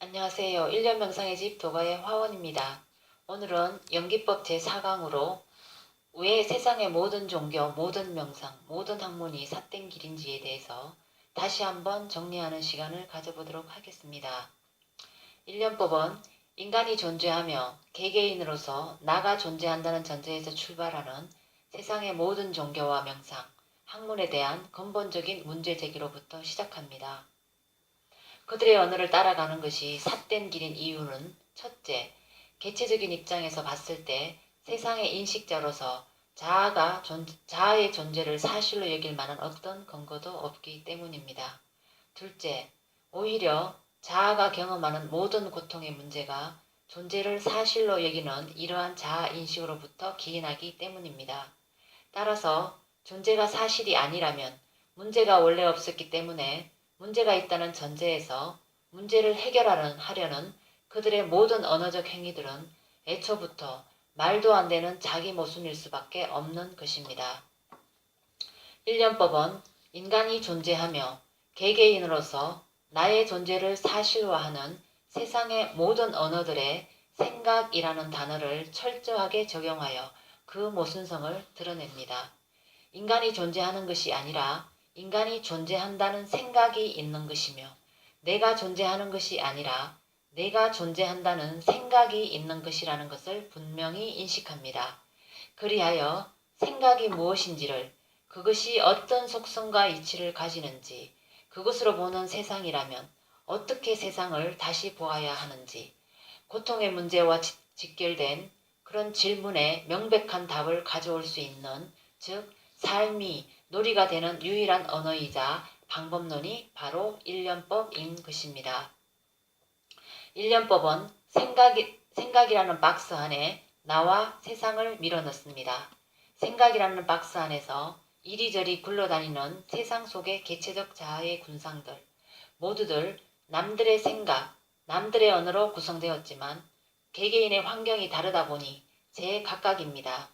안녕하세요. 1년 명상의 집 도가의 화원입니다. 오늘은 연기법 제4강으로 왜 세상의 모든 종교, 모든 명상, 모든 학문이 삿된 길인지에 대해서 다시 한번 정리하는 시간을 가져보도록 하겠습니다. 1년법은 인간이 존재하며 개개인으로서 나가 존재한다는 전제에서 출발하는 세상의 모든 종교와 명상, 학문에 대한 근본적인 문제 제기로부터 시작합니다. 그들의 언어를 따라가는 것이 삿된 길인 이유는 첫째, 개체적인 입장에서 봤을 때 세상의 인식자로서 자아의 존재를 사실로 여길 만한 어떤 근거도 없기 때문입니다. 둘째, 오히려 자아가 경험하는 모든 고통의 문제가 존재를 사실로 여기는 이러한 자아 인식으로부터 기인하기 때문입니다. 따라서 존재가 사실이 아니라면 문제가 원래 없었기 때문에 문제가 있다는 전제에서 문제를 하려는 그들의 모든 언어적 행위들은 애초부터 말도 안 되는 자기 모순일 수밖에 없는 것입니다. 1년법은 인간이 존재하며 개개인으로서 나의 존재를 사실화하는 세상의 모든 언어들의 생각이라는 단어를 철저하게 적용하여 그 모순성을 드러냅니다. 인간이 존재하는 것이 아니라 인간이 존재한다는 생각이 있는 것이며 내가 존재하는 것이 아니라 내가 존재한다는 생각이 있는 것이라는 것을 분명히 인식합니다. 그리하여 생각이 무엇인지를, 그것이 어떤 속성과 이치를 가지는지, 그것으로 보는 세상이라면 어떻게 세상을 다시 보아야 하는지, 고통의 문제와 직결된 그런 질문에 명백한 답을 가져올 수 있는, 즉 삶이 놀이가 되는 유일한 언어이자 방법론이 바로 1년법인 것입니다. 1년법은 생각이라는 박스 안에 나와 세상을 밀어넣습니다. 생각이라는 박스 안에서 이리저리 굴러다니는 세상 속의 개체적 자아의 군상들, 모두들 남들의 생각, 남들의 언어로 구성되었지만 개개인의 환경이 다르다 보니 제각각입니다.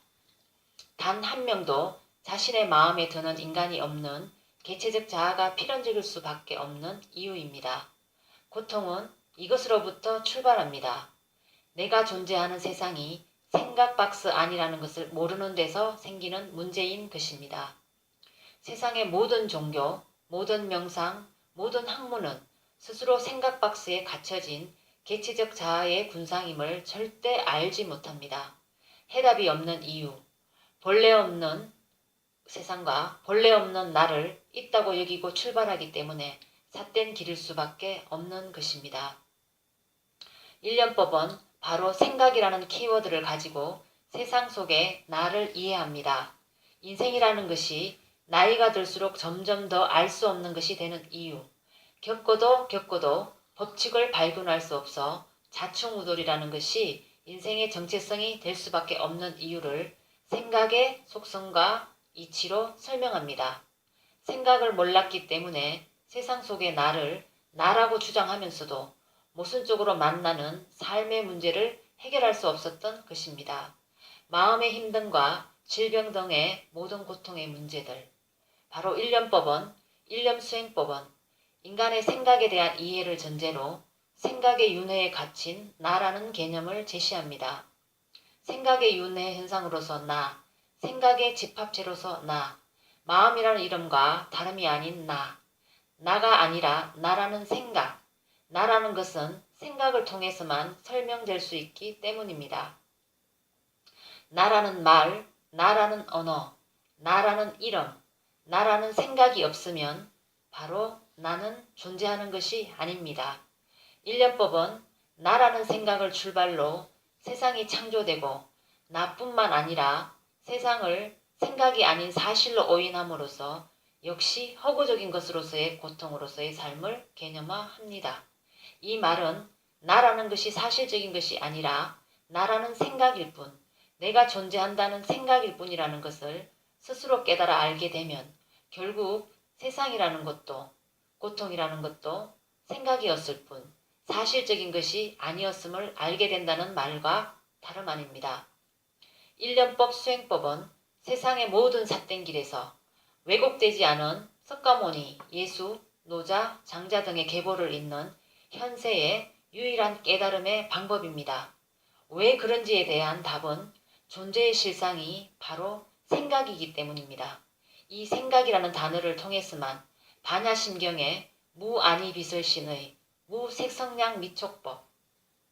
단 한 명도 자신의 마음에 드는 인간이 없는 개체적 자아가 필연적일 수밖에 없는 이유입니다. 고통은 이것으로부터 출발합니다. 내가 존재하는 세상이 생각 박스 안이라는 것을 모르는 데서 생기는 문제인 것입니다. 세상의 모든 종교, 모든 명상, 모든 학문은 스스로 생각 박스에 갇혀진 개체적 자아의 군상임을 절대 알지 못합니다. 해답이 없는 이유, 본래 없는 세상과 본래 없는 나를 있다고 여기고 출발하기 때문에 삿된 길일 수밖에 없는 것입니다. 1년법은 바로 생각이라는 키워드를 가지고 세상 속의 나를 이해합니다. 인생이라는 것이 나이가 들수록 점점 더 알 수 없는 것이 되는 이유, 겪고도 법칙을 발견할 수 없어 자충우돌이라는 것이 인생의 정체성이 될 수밖에 없는 이유를 생각의 속성과 이치로 설명합니다. 생각을 몰랐기 때문에 세상 속의 나를 나라고 주장하면서도 모순적으로 만나는 삶의 문제를 해결할 수 없었던 것입니다. 마음의 힘듦과 질병 등의 모든 고통의 문제들. 바로 1년법은, 1년수행법은 인간의 생각에 대한 이해를 전제로 생각의 윤회에 갇힌 나라는 개념을 제시합니다. 생각의 윤회 현상으로서 나, 생각의 집합체로서 나, 마음이라는 이름과 다름이 아닌 나가 아니라 나라는 생각, 나라는 것은 생각을 통해서만 설명될 수 있기 때문입니다. 나라는 말, 나라는 언어, 나라는 이름, 나라는 생각이 없으면 바로 나는 존재하는 것이 아닙니다. 1년법은 나라는 생각을 출발로 세상이 창조되고 나뿐만 아니라 세상을 생각이 아닌 사실로 오인함으로써 역시 허구적인 것으로서의 고통으로서의 삶을 개념화합니다. 이 말은 나라는 것이 사실적인 것이 아니라 나라는 생각일 뿐, 내가 존재한다는 생각일 뿐이라는 것을 스스로 깨달아 알게 되면 결국 세상이라는 것도 고통이라는 것도 생각이었을 뿐 사실적인 것이 아니었음을 알게 된다는 말과 다름 아닙니다. 1년법 수행법은 세상의 모든 삿된 길에서 왜곡되지 않은 석가모니, 예수, 노자, 장자 등의 계보를 잇는 현세의 유일한 깨달음의 방법입니다. 왜 그런지에 대한 답은 존재의 실상이 바로 생각이기 때문입니다. 이 생각이라는 단어를 통해서만 반야심경의 무아니비설신의 무색성량 미촉법,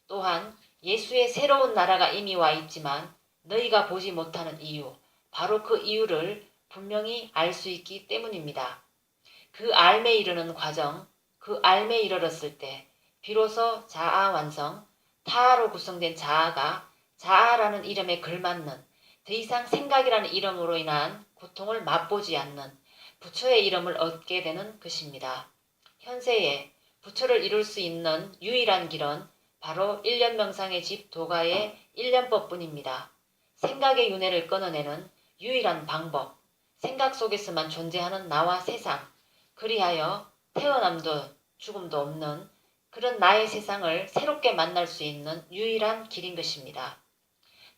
또한 예수의 새로운 나라가 이미 와 있지만 너희가 보지 못하는 이유, 바로 그 이유를 분명히 알 수 있기 때문입니다. 그 알매 이르는 과정, 그 알매 이르렀을 때 비로소 자아 완성, 타로 구성된 자아가 자아라는 이름에 걸맞는 더 이상 생각이라는 이름으로 인한 고통을 맛보지 않는 부처의 이름을 얻게 되는 것입니다. 현세에 부처를 이룰 수 있는 유일한 길은 바로 일념명상의 집 도가의 일념법뿐입니다. 생각의 윤회를 끊어내는 유일한 방법, 생각 속에서만 존재하는 나와 세상, 그리하여 태어남도 죽음도 없는 그런 나의 세상을 새롭게 만날 수 있는 유일한 길인 것입니다.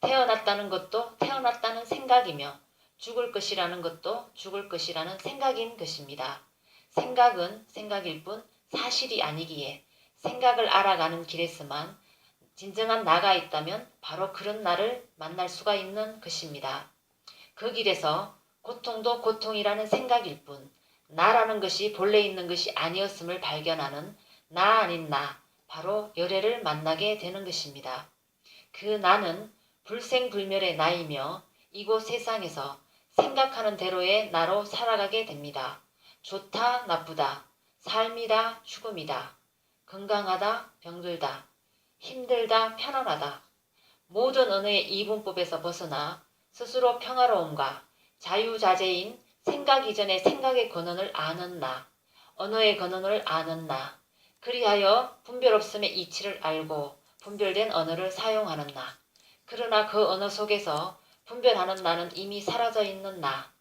태어났다는 것도 태어났다는 생각이며 죽을 것이라는 것도 죽을 것이라는 생각인 것입니다. 생각은 생각일 뿐 사실이 아니기에 생각을 알아가는 길에서만 진정한 나가 있다면 바로 그런 나를 만날 수가 있는 것입니다. 그 길에서 고통도 고통이라는 생각일 뿐 나라는 것이 본래 있는 것이 아니었음을 발견하는 나 아닌 나, 바로 열애를 만나게 되는 것입니다. 그 나는 불생불멸의 나이며 이곳 세상에서 생각하는 대로의 나로 살아가게 됩니다. 좋다 나쁘다, 삶이다 죽음이다, 건강하다 병들다, 힘들다 편안하다, 모든 언어의 이분법에서 벗어나 스스로 평화로움과 자유자재인 생각 이전의 생각의 근원을 아는 나, 언어의 근원을 아는 나, 그리하여 분별 없음의 이치를 알고 분별된 언어를 사용하는 나, 그러나 그 언어 속에서 분별하는 나는 이미 사라져 있는 나,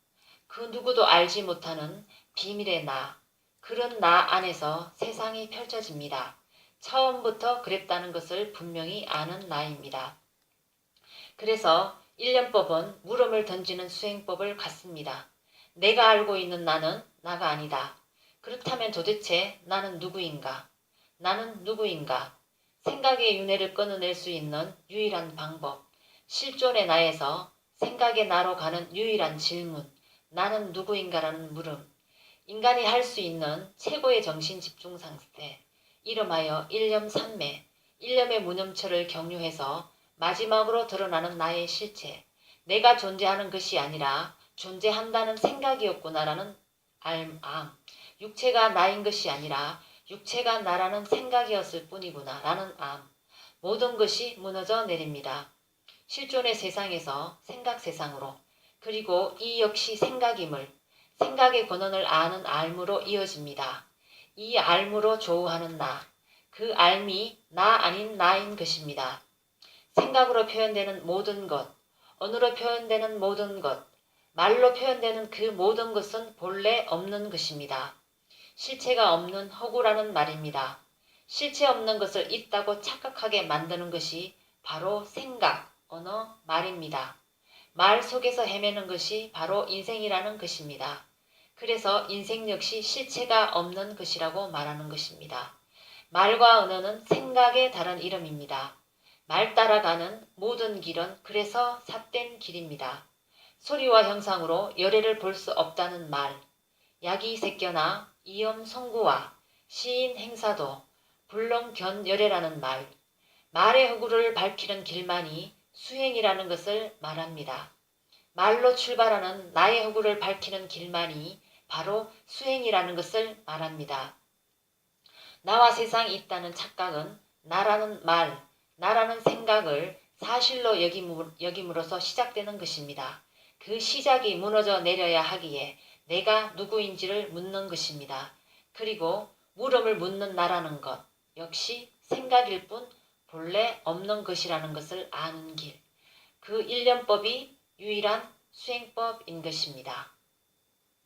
그 누구도 알지 못하는 비밀의 나, 그런 나 안에서 세상이 펼쳐집니다. 처음부터 그랬다는 것을 분명히 아는 나입니다. 그래서 일념법은 물음을 던지는 수행법을 갖습니다. 내가 알고 있는 나는 나가 아니다. 그렇다면 도대체 나는 누구인가? 나는 누구인가? 생각의 윤회를 끊어낼 수 있는 유일한 방법, 실존의 나에서 생각의 나로 가는 유일한 질문, 나는 누구인가라는 물음, 인간이 할 수 있는 최고의 정신 집중 상태, 이름하여 일념삼매, 일념의 무념처를 경유해서 마지막으로 드러나는 나의 실체, 내가 존재하는 것이 아니라 존재한다는 생각이었구나라는 암, 육체가 나인 것이 아니라 육체가 나라는 생각이었을 뿐이구나 라는 암, 모든 것이 무너져 내립니다. 실존의 세상에서 생각 세상으로, 그리고 이 역시 생각임을, 생각의 근원을 아는 알무로 이어집니다. 이 알무로 조우하는 나, 그 알미 나 아닌 나인 것입니다. 생각으로 표현되는 모든 것, 언어로 표현되는 모든 것, 말로 표현되는 그 모든 것은 본래 없는 것입니다. 실체가 없는 허구라는 말입니다. 실체 없는 것을 있다고 착각하게 만드는 것이 바로 생각, 언어, 말입니다. 말 속에서 헤매는 것이 바로 인생이라는 것입니다. 그래서 인생 역시 실체가 없는 것이라고 말하는 것입니다. 말과 언어는 생각의 다른 이름입니다. 말 따라가는 모든 길은 그래서 삿된 길입니다. 소리와 형상으로 열애를 볼 수 없다는 말, 약이 새겨나 이염 성구와 시인 행사도 불렁견열애라는 말, 말의 허구를 밝히는 길만이 수행이라는 것을 말합니다. 말로 출발하는 나의 허구를 밝히는 길만이 바로 수행이라는 것을 말합니다. 나와 세상이 있다는 착각은 나라는 말, 나라는 생각을 사실로 여김으로써 시작되는 것입니다. 그 시작이 무너져 내려야 하기에 내가 누구인지를 묻는 것입니다. 그리고 물음을 묻는 나라는 것 역시 생각일 뿐 본래 없는 것이라는 것을 아는 길, 그 일념법이 유일한 수행법인 것입니다.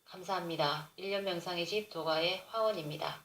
감사합니다. 일념명상의 집 도가의 화원입니다.